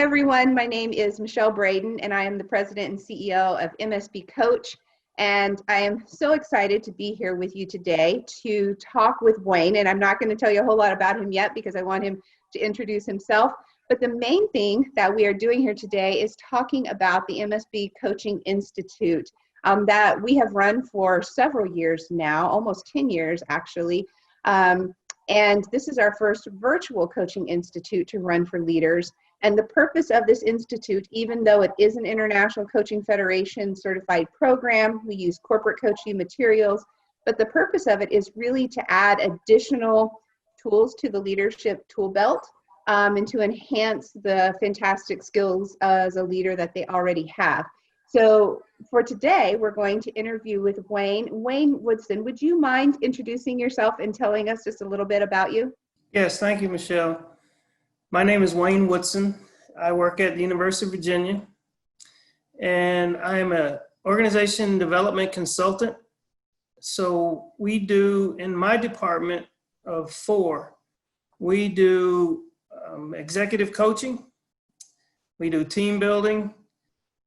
everyone. My name is Michelle Braden, and I am the president and CEO of MSBCoach. And I am so excited to be here with you today to talk with Wayne. And I'm not going to tell you a whole lot about him yet because I want him to introduce himself. But the main thing that we are doing here today is talking about the MSB Coaching Institute that we have run for several years now, almost 10 years actually. And this is our first virtual coaching institute to run for leaders. And the purpose of this institute, even though it is an International Coaching Federation certified program, we use corporate coaching materials, but the purpose of it is really to add additional tools to the leadership tool belt and to enhance the fantastic skills as a leader that they already have. So for today, we're going to interview with Wayne. Wayne Woodson, would you mind introducing yourself and telling us just a little bit about you? Yes, thank you, Michelle. My name is Wayne Woodson. I work at the University of Virginia, and I am an organization development consultant. So we do, in my department of 4, we do executive coaching, we do team building,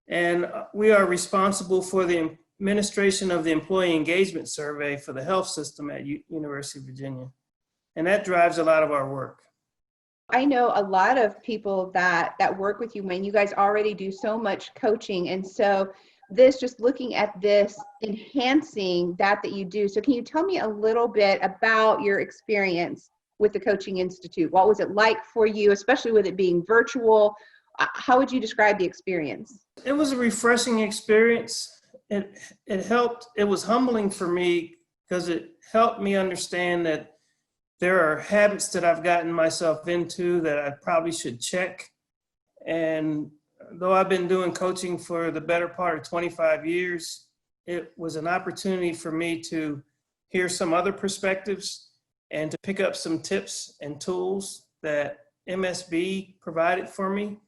and we are responsible for the administration of the employee engagement survey for the health system at University of Virginia. And that drives a lot of our work. I know a lot of people that work with you, Wayne. You guys already do so much coaching. And so just looking at this, enhancing that you do. So can you tell me a little bit about your experience with the Coaching Institute? What was it like for you, especially with it being virtual? How would you describe the experience? It was a refreshing experience. It helped. It was humbling for me because it helped me understand that there are habits that I've gotten myself into that I probably should check. And though I've been doing coaching for the better part of 25 years, it was an opportunity for me to hear some other perspectives and to pick up some tips and tools that MSB provided for me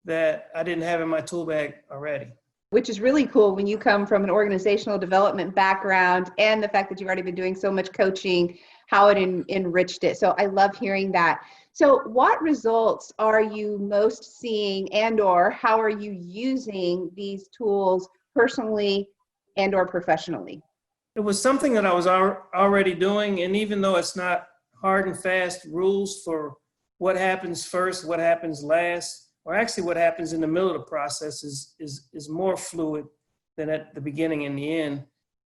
that I didn't have in my tool bag already. Which is really cool when you come from an organizational development background and the fact that you've already been doing so much coaching, how it enriched it. So I love hearing that. So what results are you most seeing or how are you using these tools personally or professionally? It was something that I was already doing, and even though it's not hard and fast rules for what happens first, what happens last, or actually what happens in the middle of the process is more fluid than at the beginning and the end.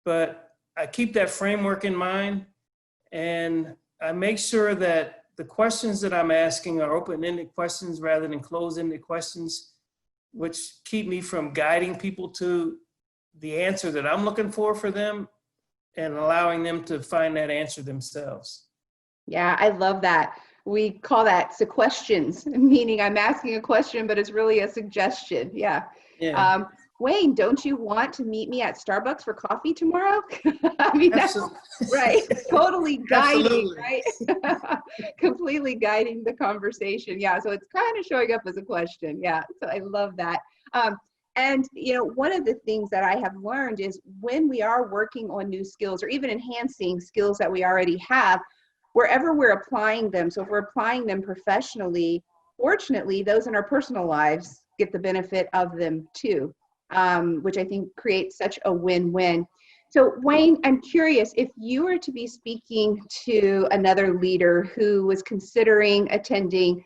But I keep that framework in mind, and I make sure that the questions that I'm asking are open-ended questions rather than closed-ended questions, which keep me from guiding people to the answer that I'm looking for them and allowing them to find that answer themselves. Yeah, I love that. We call that questions, meaning I'm asking a question, but it's really a suggestion. Yeah. Wayne, don't you want to meet me at Starbucks for coffee tomorrow? I mean, that's right. Totally guiding, right? Completely guiding the conversation. Yeah. So it's kind of showing up as a question. Yeah. So I love that. And, one of the things that I have learned is when we are working on new skills or even enhancing skills that we already have, wherever we're applying them, so if we're applying them professionally, fortunately, those in our personal lives get the benefit of them too, which I think creates such a win-win. So Wayne, I'm curious, if you were to be speaking to another leader who was considering attending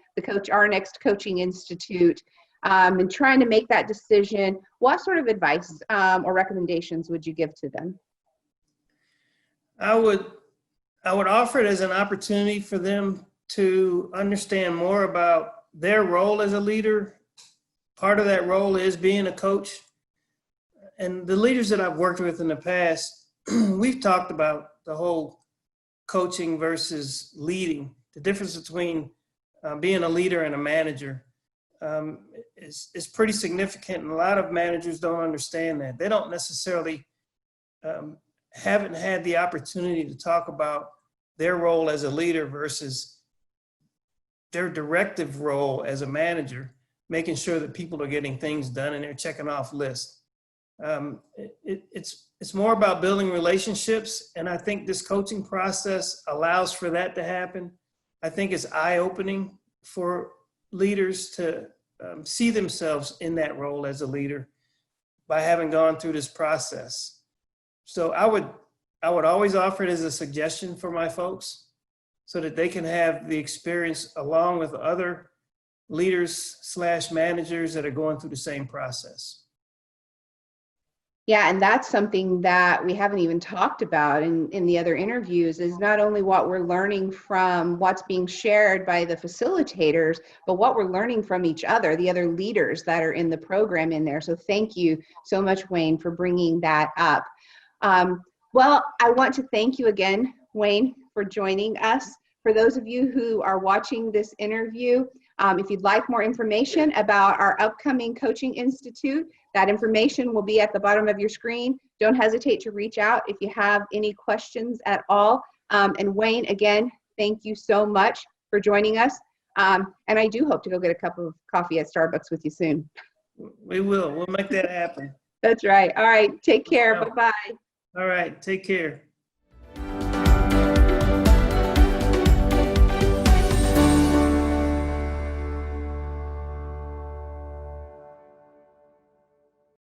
our next Coaching Institute and trying to make that decision, what sort of advice or recommendations would you give to them? I would offer it as an opportunity for them to understand more about their role as a leader. Part of that role is being a coach. And the leaders that I've worked with in the past, we've talked about the whole coaching versus leading. The difference between being a leader and a manager is pretty significant. And a lot of managers don't understand that. They don't necessarily haven't had the opportunity to talk about their role as a leader versus their directive role as a manager, making sure that people are getting things done and they're checking off lists. It's more about building relationships, and I think this coaching process allows for that to happen. I think it's eye-opening for leaders to see themselves in that role as a leader by having gone through this process. So I would always offer it as a suggestion for my folks so that they can have the experience along with other leaders/managers that are going through the same process. Yeah, and that's something that we haven't even talked about in the other interviews, is not only what we're learning from what's being shared by the facilitators, but what we're learning from each other, the other leaders that are in the program in there. So thank you so much, Wayne, for bringing that up. Well, I want to thank you again, Wayne, for joining us. For those of you who are watching this interview, if you'd like more information about our upcoming Coaching Institute, that information will be at the bottom of your screen. Don't hesitate to reach out if you have any questions at all. And Wayne, again, thank you so much for joining us. And I do hope to go get a cup of coffee at Starbucks with you soon. We will. We'll make that happen. That's right. All right. Take care. Bye-bye. All right. Take care.